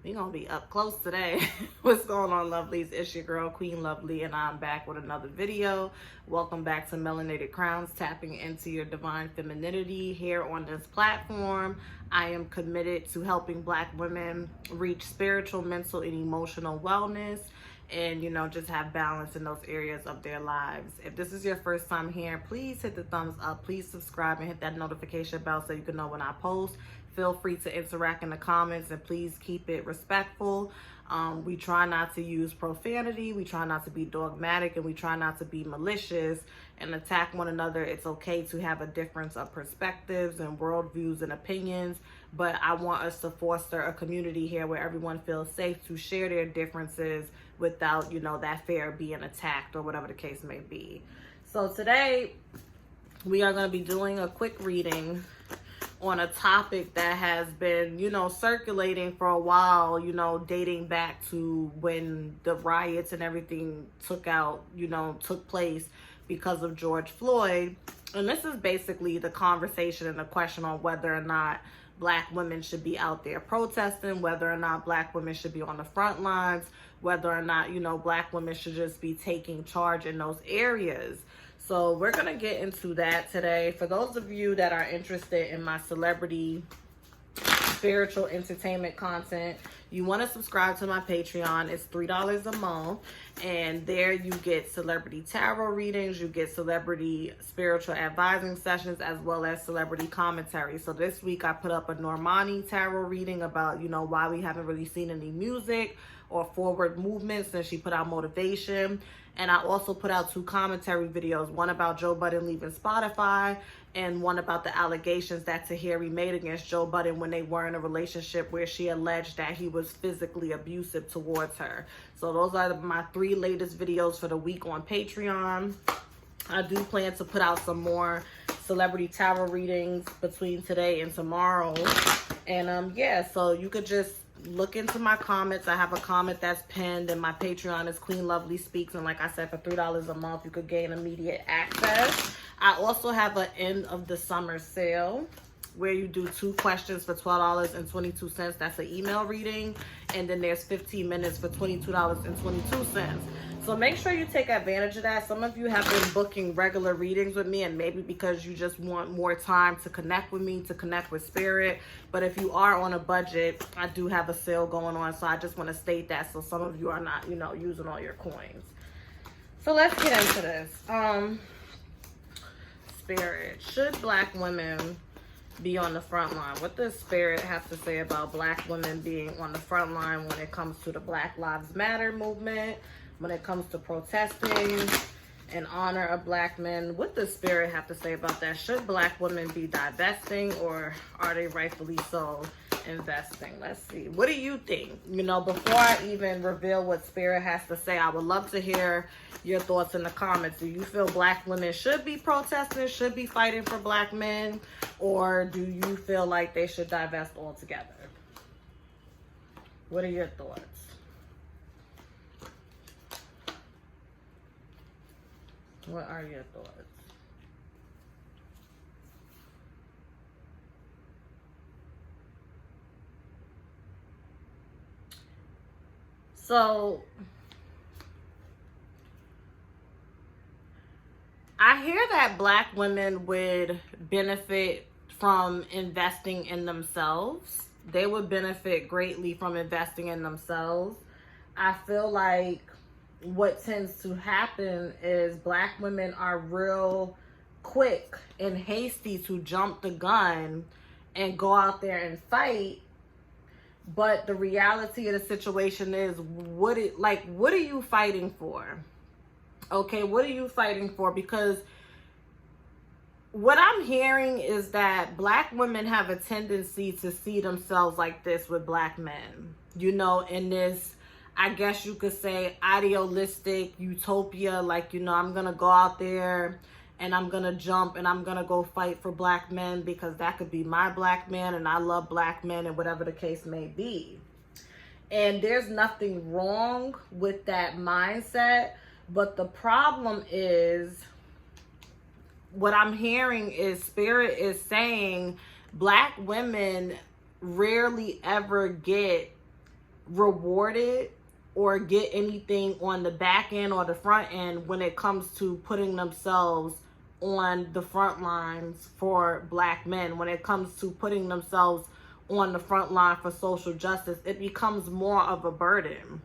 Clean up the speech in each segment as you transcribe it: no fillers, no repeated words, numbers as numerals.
We gonna be up close today. What's going on, lovelies? It's your girl, Queen Lovely, and I'm back with another video. Welcome back to Melanated Crowns, tapping into your divine femininity here on this platform. I am committed to helping Black women reach spiritual, mental, and emotional wellness, and just have balance in those areas of their lives. If this is your first time here, please hit the thumbs up, please subscribe, and hit that notification bell so you can know when I post. Feel free to interact in the comments, and please keep it respectful. We try not to use profanity, we try not to be dogmatic, and we try not to be malicious and attack one another. It's okay to have a difference of perspectives and worldviews and opinions, but I want us to foster a community here where everyone feels safe to share their differences without, that fear of being attacked or whatever the case may be. So today, we are going to be doing a quick reading on a topic that has been, circulating for a while, dating back to when the riots and everything took place because of George Floyd. And this is basically the conversation and the question on whether or not Black women should be out there protesting, whether or not Black women should be on the front lines, whether or not, Black women should just be taking charge in those areas. So we're going to get into that today. For those of you that are interested in my celebrity spiritual entertainment content, you want to subscribe to my Patreon. It's $3 a month, and there you get celebrity tarot readings, you get celebrity spiritual advising sessions, as well as celebrity commentary. So this week I put up a Normani tarot reading about why we haven't really seen any music or forward movement since she put out Motivation. And I also put out 2 commentary videos, one about Joe Budden leaving Spotify and one about the allegations that Tahiri made against Joe Budden when they were in a relationship where she alleged that he was physically abusive towards her. So those are my 3 latest videos for the week on Patreon. I do plan to put out some more celebrity tarot readings between today and tomorrow. And yeah, so you could just look into my comments. I have a comment that's pinned, and my Patreon is Queen Lovely Speaks. And like I said, for $3 a month, you could gain immediate access. I also have an end of the summer sale where you do 2 questions for $12.22. That's an email reading. And then there's 15 minutes for $22.22. So make sure you take advantage of that. Some of you have been booking regular readings with me, and maybe because you just want more time to connect with me, to connect with spirit. But if you are on a budget, I do have a sale going on. So I just want to state that so some of you are not, using all your coins. So let's get into this. Spirit, should Black women be on the front line? What does Spirit have to say about Black women being on the front line when it comes to the Black Lives Matter movement? When it comes to protesting in honor of Black men? What does Spirit have to say about that? Should Black women be divesting, or are they rightfully so investing? Let's see. What do you think? Before I even reveal what Spirit has to say, I would love to hear your thoughts in the comments. Do you feel Black women should be protesting, should be fighting for Black men, or do you feel like they should divest altogether? What are your thoughts? What are your thoughts? So, I hear that Black women would benefit from investing in themselves. They would benefit greatly from investing in themselves. I feel like what tends to happen is Black women are real quick and hasty to jump the gun and go out there and fight. But the reality of the situation is, what are you fighting for? Okay, what are you fighting for? Because what I'm hearing is that Black women have a tendency to see themselves like this with Black men, in this, I guess you could say, idealistic utopia. Like, I'm going to go out there and I'm going to jump and I'm going to go fight for Black men because that could be my Black man and I love Black men and whatever the case may be. And there's nothing wrong with that mindset. But the problem is, what I'm hearing is Spirit is saying Black women rarely ever get rewarded or get anything on the back end or the front end when it comes to putting themselves on the front lines for Black men. When it comes to putting themselves on the front line for social justice, it becomes more of a burden.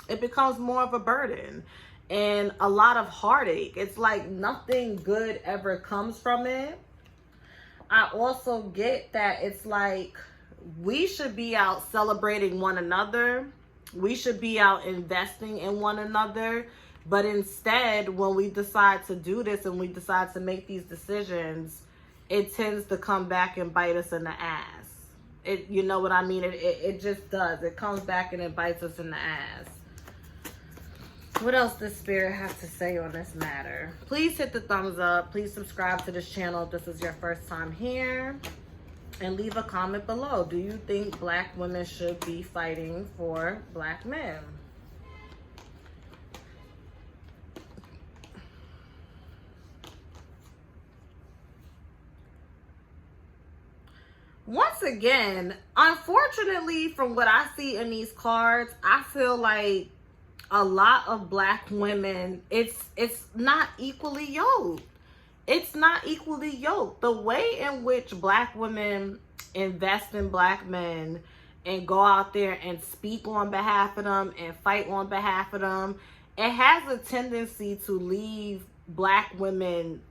It becomes more of a burden and a lot of heartache. It's like nothing good ever comes from it. I also get that it's like we should be out celebrating one another. We should be out investing in one another. But instead, when we decide to do this and we decide to make these decisions, it tends to come back and bite us in the ass. You know what I mean? It just does. It comes back and it bites us in the ass. What else does Spirit have to say on this matter? Please hit the thumbs up. Please subscribe to this channel if this is your first time here. And leave a comment below. Do you think Black women should be fighting for Black men? Once again, unfortunately, from what I see in these cards, I feel like a lot of Black women, it's not equally yoked. It's not equally yoked. The way in which Black women invest in Black men and go out there and speak on behalf of them and fight on behalf of them, it has a tendency to leave Black women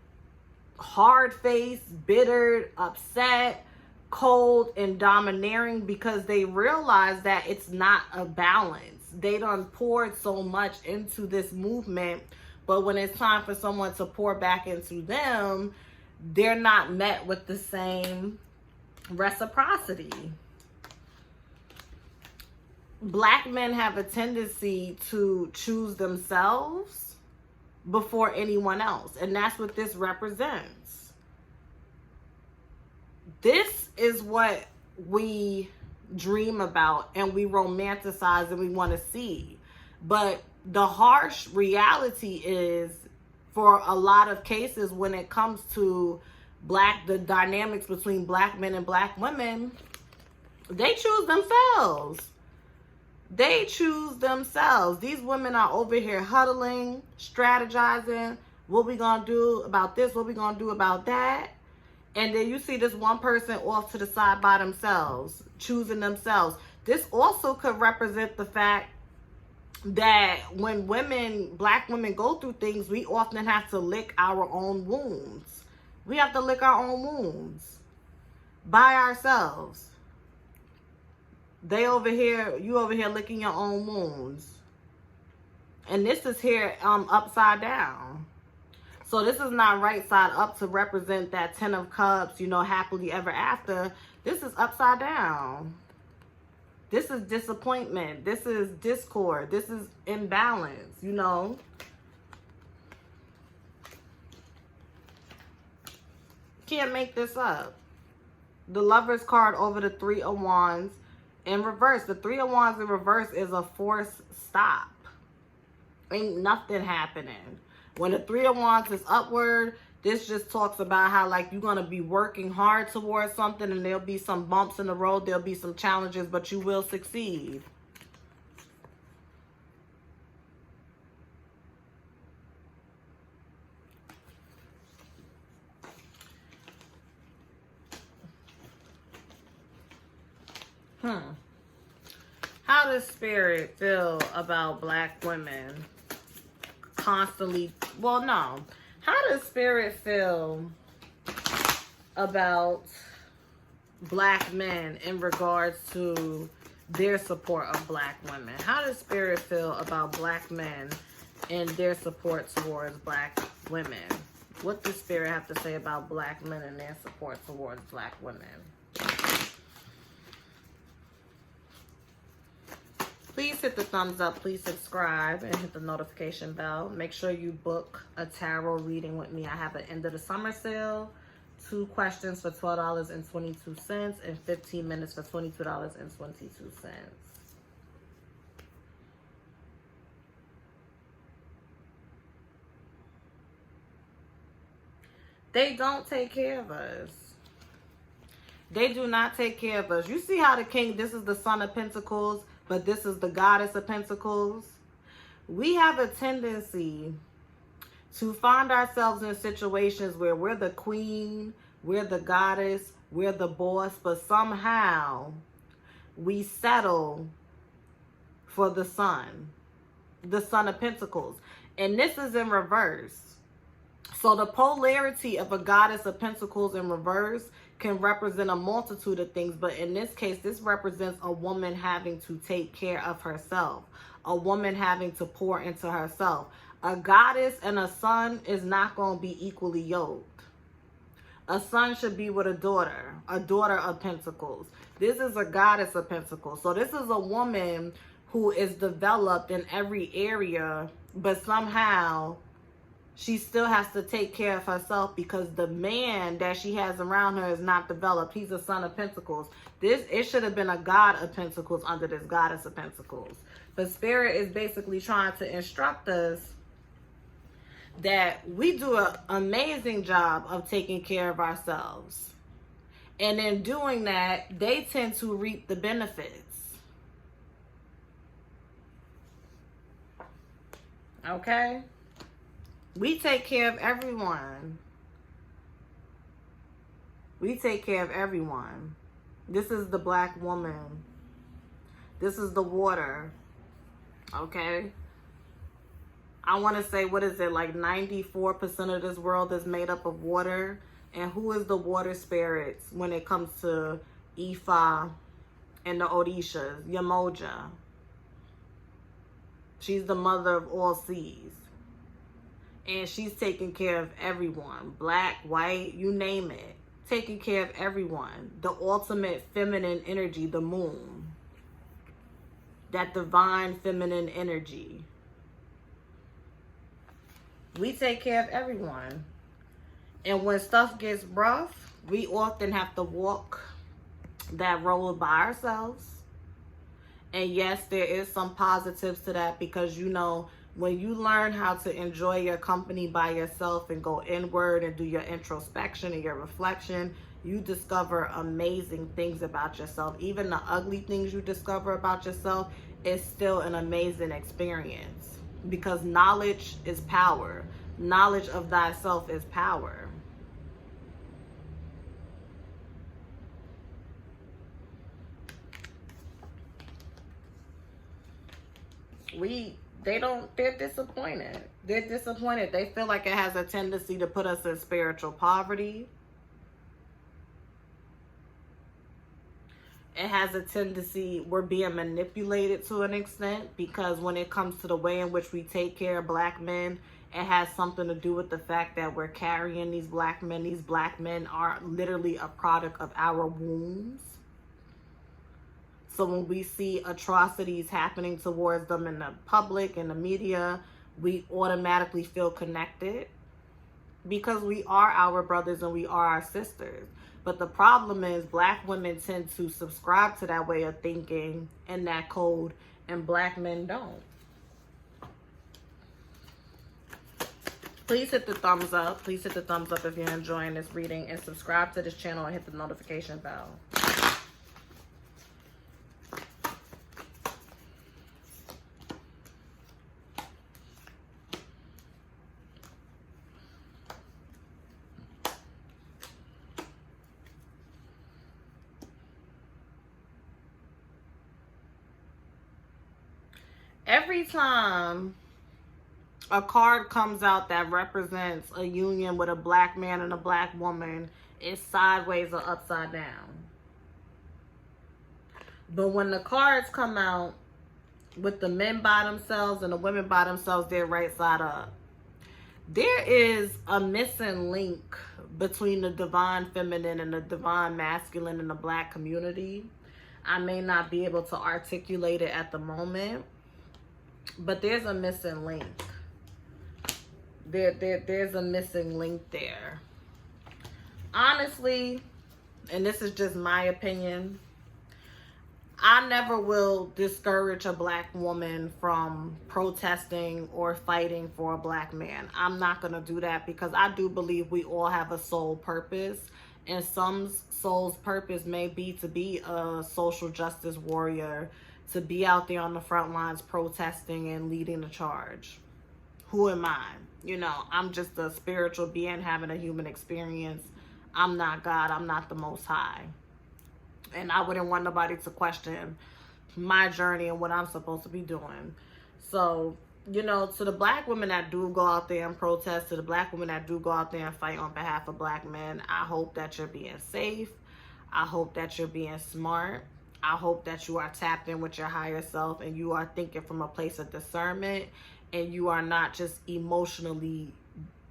hard-faced, bittered, upset, cold, and domineering, because they realize that it's not a balance. They done poured so much into this movement, but when it's time for someone to pour back into them, they're not met with the same reciprocity. Black men have a tendency to choose themselves before anyone else, and that's what this represents. This is what we dream about and we romanticize and we want to see. But the harsh reality is, for a lot of cases, when it comes to the dynamics between Black men and Black women, they choose themselves. They choose themselves. These women are over here huddling, strategizing. What we gonna do about this? What we gonna do about that? And then you see this one person off to the side by themselves, choosing themselves. This also could represent the fact that when Black women go through things, we often have to lick our own wounds. We have to lick our own wounds by ourselves. You over here licking your own wounds. And this is here upside down. So this is not right side up to represent that 10 of Cups, happily ever after. This is upside down. This is disappointment. This is discord. This is imbalance, Can't make this up. The Lovers card over the 3 of Wands in reverse. The 3 of Wands in reverse is a forced stop. Ain't nothing happening. When the 3 of Wands is upward, this just talks about how, like, you're going to be working hard towards something and there'll be some bumps in the road. There'll be some challenges, but you will succeed. How does Spirit feel about Black women constantly? Well, no. How does Spirit feel about Black men in regards to their support of Black women? How does Spirit feel about Black men and their support towards Black women? What does Spirit have to say about Black men and their support towards Black women? Please hit the thumbs up. Please subscribe and hit the notification bell. Make sure you book a tarot reading with me. I have an end of the summer sale. 2 questions for $12.22 and 15 minutes for $22.22. They don't take care of us. They do not take care of us. You see how the King, this is the Son of Pentacles. but this is the Goddess of Pentacles. We have a tendency to find ourselves in situations where we're the queen, we're the goddess, we're the boss, but somehow we settle for the Sun of Pentacles. And this is in reverse. So the polarity of a Goddess of Pentacles in reverse can represent a multitude of things, but in this case, this represents a woman having to take care of herself, a woman having to pour into herself. A goddess and a sun is not going to be equally yoked. A son should be with a daughter of Pentacles. This is a Goddess of Pentacles. So this is a woman who is developed in every area, but somehow she still has to take care of herself because the man that she has around her is not developed. He's a Son of Pentacles. It should have been a God of Pentacles under this Goddess of Pentacles. But Spirit is basically trying to instruct us that we do an amazing job of taking care of ourselves. And in doing that, they tend to reap the benefits. Okay? We take care of everyone. We take care of everyone. This is the black woman. This is the water. Okay? I want to say, what is it, like 94% of this world is made up of water. And who is the water spirits when it comes to Ifa and the Odishas? Yamoja. She's the mother of all seas. And she's taking care of everyone. Black, white, you name it. Taking care of everyone. The ultimate feminine energy, the moon. That divine feminine energy. We take care of everyone. And when stuff gets rough, we often have to walk that road by ourselves. And yes, there is some positives to that because, you know, when you learn how to enjoy your company by yourself and go inward and do your introspection and your reflection, you discover amazing things about yourself. Even the ugly things you discover about yourself is still an amazing experience because knowledge is power. Knowledge of thyself is power. They're disappointed. They're disappointed. They feel like it has a tendency to put us in spiritual poverty. It has a tendency, we're being manipulated to an extent because when it comes to the way in which we take care of black men, it has something to do with the fact that we're carrying these black men. These black men are literally a product of our wombs. So when we see atrocities happening towards them in the public, in the media, we automatically feel connected because we are our brothers and we are our sisters. But the problem is black women tend to subscribe to that way of thinking and that code, and black men don't. Please hit the thumbs up. Please hit the thumbs up if you're enjoying this reading, and subscribe to this channel and hit the notification bell. Every time a card comes out that represents a union with a black man and a black woman, it's sideways or upside down. But when the cards come out with the men by themselves and the women by themselves, they're right side up. There is a missing link between the divine feminine and the divine masculine in the black community. I may not be able to articulate it at the moment, but there's a missing link. There's a missing link there. Honestly, and this is just my opinion, I never will discourage a black woman from protesting or fighting for a black man. I'm not going to do that because I do believe we all have a soul purpose And some soul's purpose may be to be a social justice warrior, to be out there on the front lines protesting and leading the charge. Who am I? You know, I'm just a spiritual being having a human experience. I'm not God. I'm not the Most High. And I wouldn't want nobody to question my journey and what I'm supposed to be doing. So, you know, to the black women that do go out there and protest, to the black women that do go out there and fight on behalf of black men, I hope that you're being safe. I hope that you're being smart. I hope that you are tapped in with your higher self and you are thinking from a place of discernment and you are not just emotionally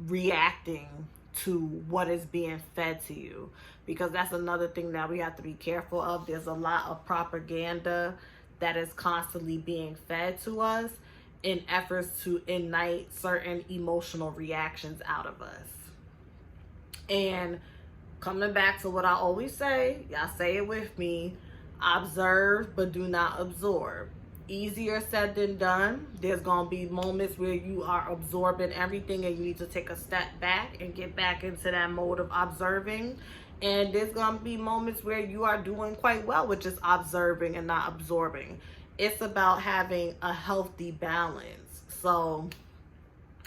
reacting to what is being fed to you, because that's another thing that we have to be careful of. There's a lot of propaganda that is constantly being fed to us in efforts to ignite certain emotional reactions out of us. And coming back to what I always say, y'all say it with me, observe but do not absorb. Easier said than done. There's gonna be moments where you are absorbing everything and you need to take a step back and get back into that mode of observing. And there's gonna be moments where you are doing quite well with just observing and not absorbing. It's about having a healthy balance. So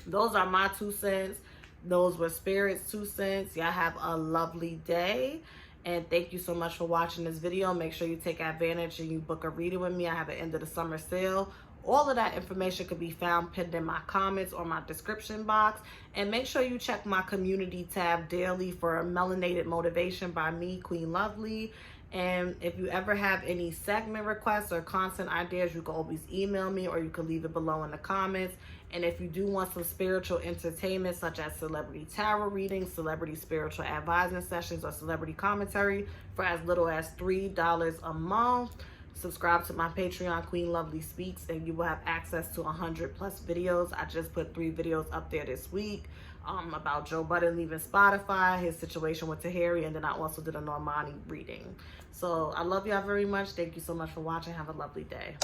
those are my 2 cents. Those were Spirit's 2 cents. Y'all have a lovely day. And thank you so much for watching this video. Make sure you take advantage and you book a reading with me. I have an end of the summer sale. All of that information could be found pinned in my comments or my description box. And make sure you check my community tab daily for Melanated Motivation by me, Queen Lovely. And if you ever have any segment requests or content ideas, you can always email me or you can leave it below in the comments. And if you do want some spiritual entertainment, such as celebrity tarot readings, celebrity spiritual advising sessions, or celebrity commentary for as little as $3 a month, subscribe to my Patreon, Queen Lovely Speaks, and you will have access to 100+ videos. I just put 3 videos up there this week about Joe Budden leaving Spotify, his situation with Tahiri, and then I also did a Normani reading. So I love y'all very much. Thank you so much for watching. Have a lovely day.